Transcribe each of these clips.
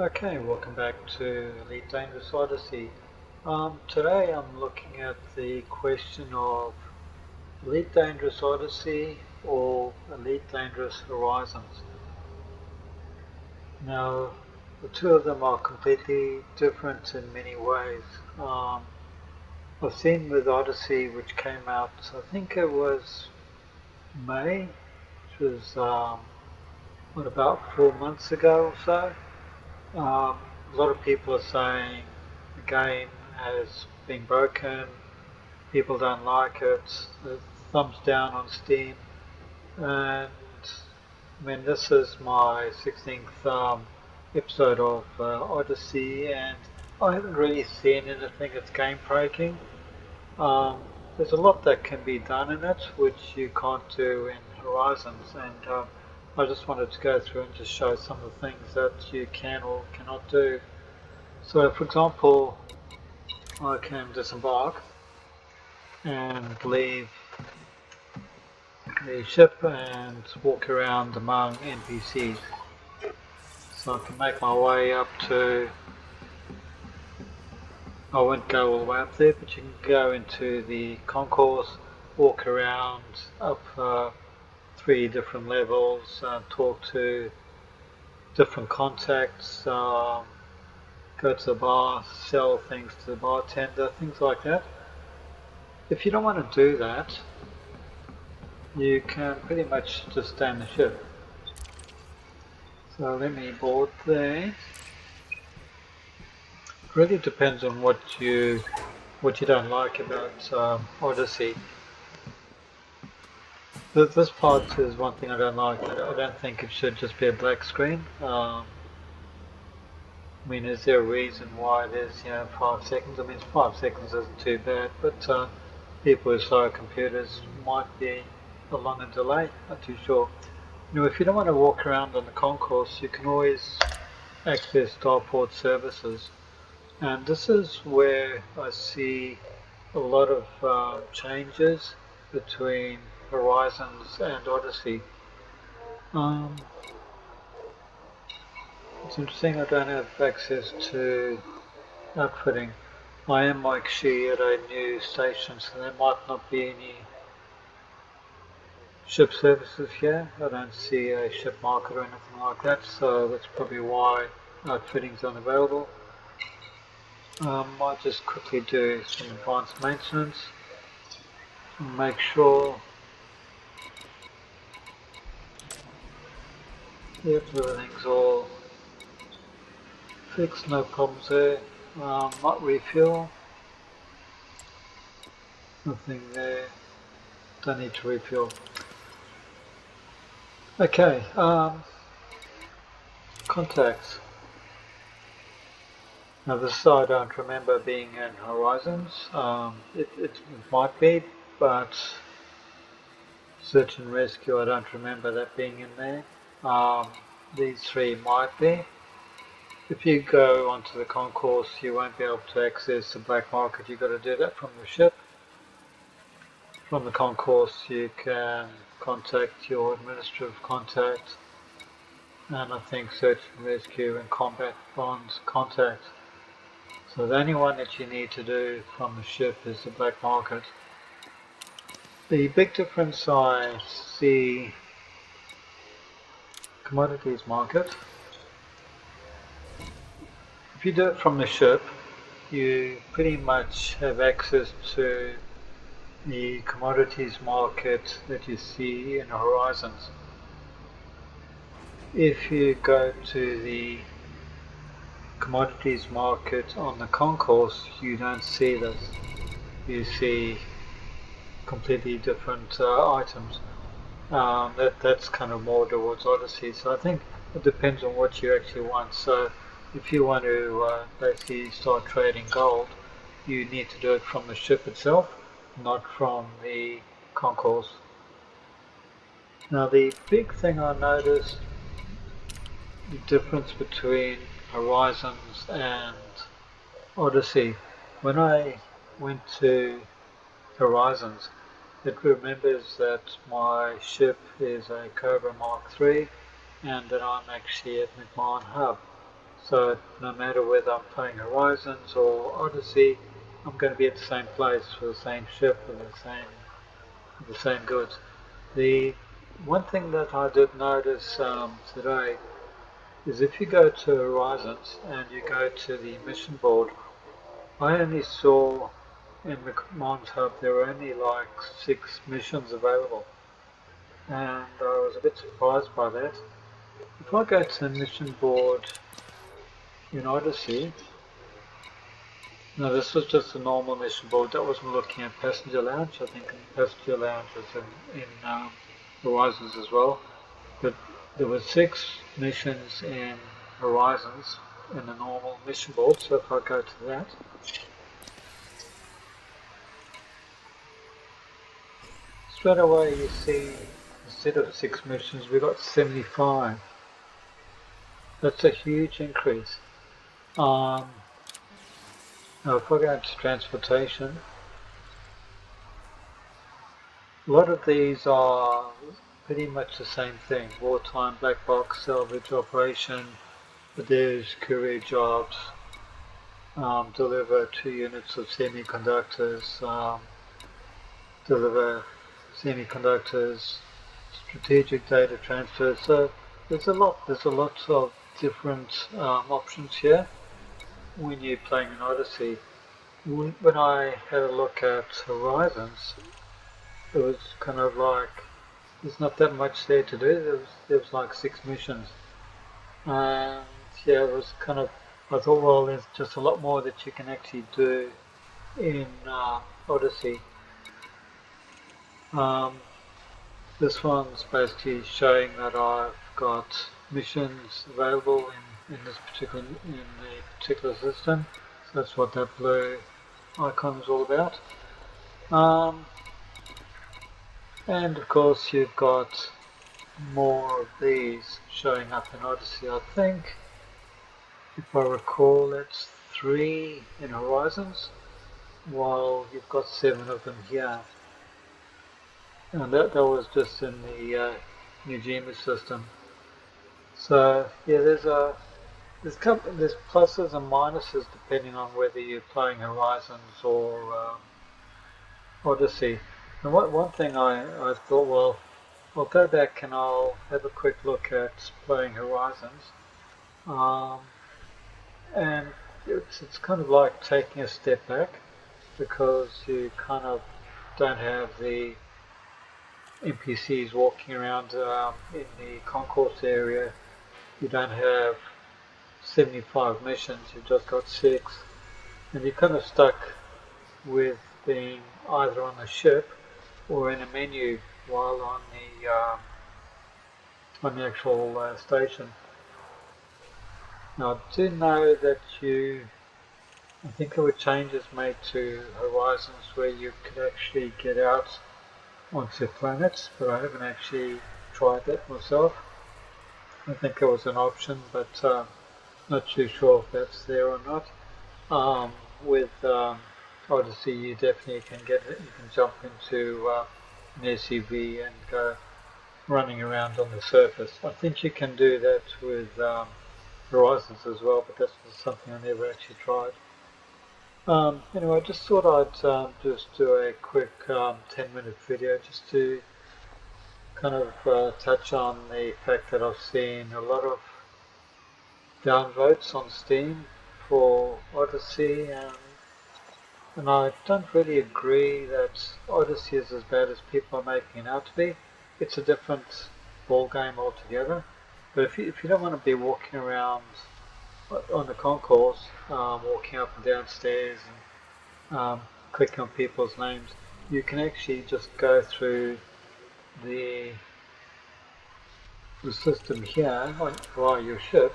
Okay, welcome back to Elite Dangerous Odyssey. Today I'm looking at the question of Elite Dangerous Odyssey or Elite Dangerous Horizons. Now, the two of them are completely different in many ways. I've seen with Odyssey, which came out, I think it was May, which was about 4 months ago or so. A lot of people are saying the game has been broken, people don't like it, thumbs down on Steam, and I mean, this is my 16th episode of Odyssey, and I haven't really seen anything that's game breaking. Um, there's a lot that can be done in it, which you can't do in Horizons, and I just wanted to go through and just show some of the things that you can or cannot do. So, for example, I can disembark and leave the ship and walk around among NPCs. So I can make my way up to, I won't go all the way up there, but you can go into the concourse, walk around up three different levels, talk to different contacts, go to the bar, sell things to the bartender, things like that. If you don't want to do that, you can pretty much just stay in the ship. So let me board there. It really depends on what you don't like about Odyssey. This part is one thing I don't like. I don't think it should just be a black screen. I mean, is there a reason why there's 5 seconds? I mean, 5 seconds isn't too bad, but people with slower computers might be a longer delay. Not too sure. If you don't want to walk around on the concourse, you can always access starport services, and this is where I see a lot of changes between Horizons and Odyssey. Um, it's interesting I don't have access to outfitting. I am actually at a new station, so there might not be any ship services here. I don't see a ship market or anything like that, so that's probably why outfitting's unavailable. Might just quickly do some advanced maintenance and make sure yep, everything's all fixed, no problems there. Might refuel, nothing there, don't need to refuel. Okay, contacts. Now this I don't remember being in Horizons. It might be, but Search and Rescue I don't remember that being in there. These three might be. If you go onto the concourse, you won't be able to access the black market. You've got to do that from the ship. From the concourse, you can contact your administrative contact, and I think Search and Rescue and Combat Bonds contact. So the only one that you need to do from the ship is the black market. The big difference I see, commodities market. If you do it from the ship, you pretty much have access to the commodities market that you see in Horizons. If you go to the commodities market on the concourse, you don't see this. You see completely different items. That's kind of more towards Odyssey. So I think it depends on what you actually want. So if you want to basically start trading gold, you need to do it from the ship itself, not from the concourse. Now the big thing I noticed, the difference between Horizons and Odyssey, when I went to Horizons, it remembers that my ship is a Cobra Mark III and that I'm actually at McMahon Hub. So no matter whether I'm playing Horizons or Odyssey, I'm going to be at the same place with the same ship and the same goods. The one thing that I did notice today is if you go to Horizons and you go to the mission board, I only saw in the command hub there were only like 6 missions available, and I was a bit surprised by that. If I go to the mission board in Odyssey, now this was just a normal mission board, that wasn't looking at passenger lounge. I think passenger lounge was in Horizons as well, but there were 6 missions in Horizons in the normal mission board. So if I go to that, straight away you see instead of 6 missions we got 75. That's a huge increase. Now if I go into transportation, a lot of these are pretty much the same thing. Wartime, black box, salvage operation, but there's courier jobs, deliver 2 units of semiconductors, deliver semiconductors, strategic data transfer. So there's a lot of different options here when you're playing an Odyssey. When I had a look at Horizons, it was kind of like there's not that much there to do. There was like 6 missions, and yeah, it was kind of, I thought, well, there's just a lot more that you can actually do in Odyssey. This one's basically showing that I've got missions available in the particular system. So that's what that blue icon is all about. And of course you've got more of these showing up in Odyssey. I think, if I recall, it's 3 in Horizons, while you've got 7 of them here. And that was just in the Nijima system. So yeah, there's pluses and minuses depending on whether you're playing Horizons or Odyssey. And one thing I thought, well, I'll go back and I'll have a quick look at playing Horizons. And it's kind of like taking a step back, because you kind of don't have the NPCs walking around in the concourse area. You don't have 75 missions, you've just got 6, and you're kind of stuck with being either on a ship or in a menu while on the actual station. Now I do know that I think there were changes made to Horizons where you could actually get out onto planets, but I haven't actually tried that myself. I think it was an option, but not too sure if that's there or not. With Odyssey, you definitely can get it. You can jump into an SUV and go running around on the surface. I think you can do that with Horizons as well, but that's something I never actually tried. Anyway, I just thought I'd just do a quick 10-minute video just to kind of touch on the fact that I've seen a lot of downvotes on Steam for Odyssey, and I don't really agree that Odyssey is as bad as people are making it out to be. It's a different ball game altogether. But if you don't want to be walking around on the concourse, walking up and down stairs and clicking on people's names, you can actually just go through the system here via your ship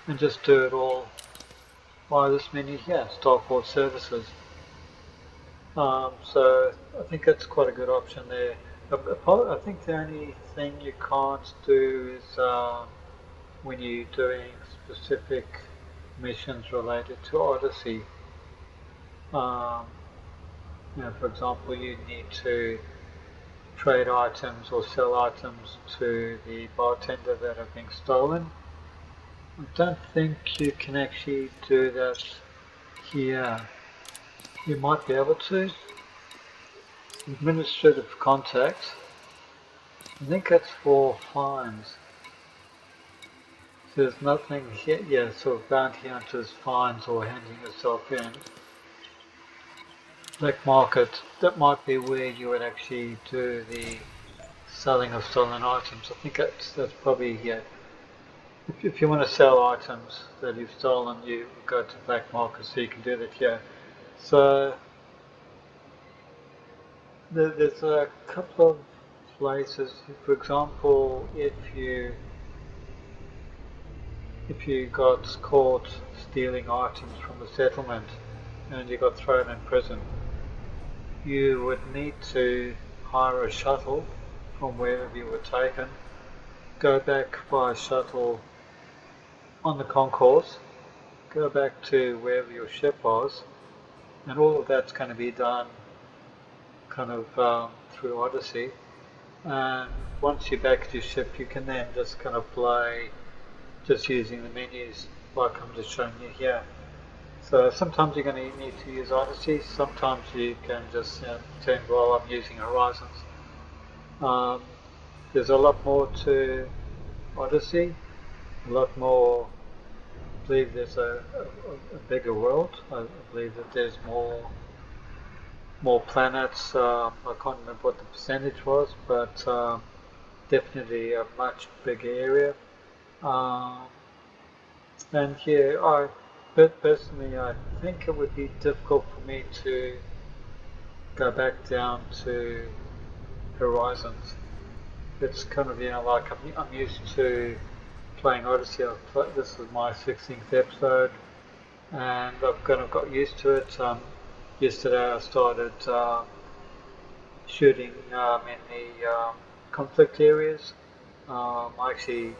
and just do it all via this menu here, Starport Services. So I think that's quite a good option there. I think the only thing you can't do is when you're doing specific missions related to Odyssey. For example, you need to trade items or sell items to the bartender that have been stolen. I don't think you can actually do that here. You might be able to. Administrative contact. I think that's for fines. So there's nothing here, yeah, sort of bounty hunters, fines, or handing yourself in. Black market, that might be where you would actually do the selling of stolen items. I think that's probably, yeah. If you want to sell items that you've stolen, you go to black market, so you can do that here. So there's a couple of places. For example, if you got caught stealing items from a settlement and you got thrown in prison, you would need to hire a shuttle from wherever you were taken, go back by shuttle on the concourse, go back to wherever your ship was, and all of that's going to be done kind of through Odyssey. And once you're back at your ship, you can then just kind of play just using the menus like I'm just showing you here. So sometimes you're going to need to use Odyssey, sometimes you can just pretend, well, I'm using Horizons. Um, there's a lot more to Odyssey, a lot more. I believe there's a bigger world. I believe that there's more planets. I can't remember what the percentage was, but definitely a much bigger area. Um, and here, but personally, I think it would be difficult for me to go back down to Horizons. It's kind of, like I'm used to playing Odyssey. This is my 16th episode, and I've kind of got used to it. Yesterday I started shooting in the conflict areas. I actually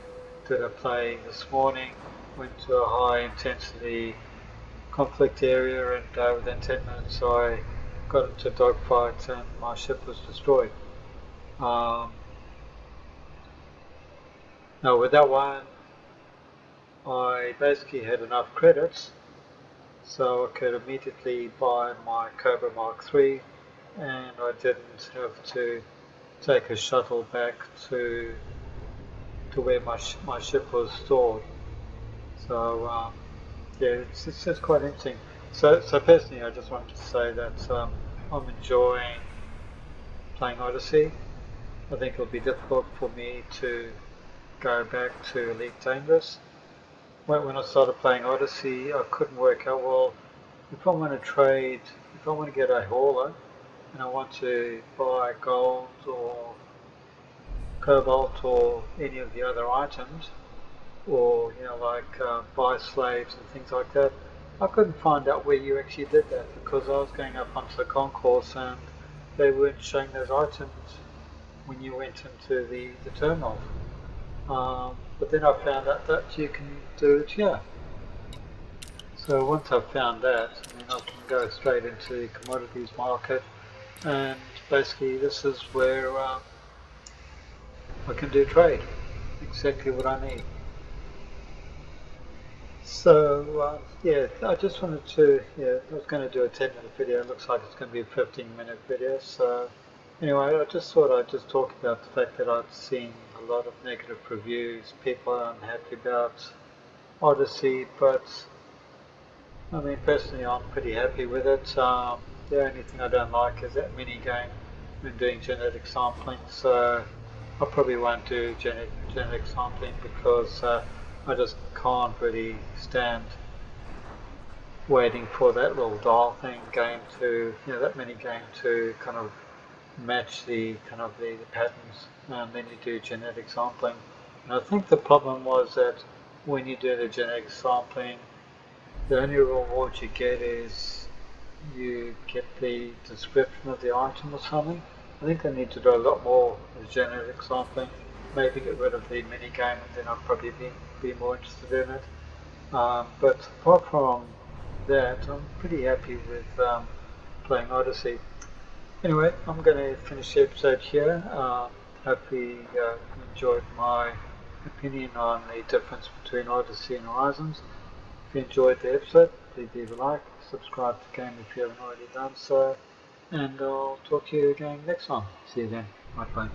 did a play this morning, went to a high intensity conflict area, and within 10 minutes I got into a dogfight and my ship was destroyed. Um, Now with that one, I basically had enough credits, so I could immediately buy my Cobra Mark III, and I didn't have to take a shuttle back to where my ship was stored. So yeah, it's just quite interesting. So personally, I just wanted to say that I'm enjoying playing Odyssey. I think it'll be difficult for me to go back to Elite Dangerous. When I started playing Odyssey, I couldn't work out, well, if I want to trade, if I want to get a hauler and I want to buy gold or cobalt or any of the other items, or like buy slaves and things like that, I couldn't find out where you actually did that because I was going up onto the concourse and they weren't showing those items when you went into the terminal. But then I found out that you can do it here. So once I've found that, I can go straight into the commodities market, and basically this is where I can do trade, exactly what I need. So yeah, I just wanted to, yeah, I was going to do a 10-minute video. It looks like it's going to be a 15-minute video. So anyway, I just thought I'd just talk about the fact that I've seen a lot of negative reviews. People are unhappy about Odyssey, but I mean, personally, I'm pretty happy with it. The only thing I don't like is that mini game when doing genetic sampling. So I probably won't do genetic sampling because I just can't really stand waiting for that little dial thing game to, that mini game to kind of match the kind of the patterns, and then you do genetic sampling. And I think the problem was that when you do the genetic sampling, the only reward you get is you get the description of the item or something. I think they need to do a lot more with genetic sampling. Maybe get rid of the mini game, and then I'd probably be more interested in it. But apart from that, I'm pretty happy with playing Odyssey. Anyway, I'm going to finish the episode here. Hopefully you enjoyed my opinion on the difference between Odyssey and Horizons. If you enjoyed the episode, please leave a like, subscribe to the game if you haven't already done so, and I'll talk to you again next time. See you then. Bye bye.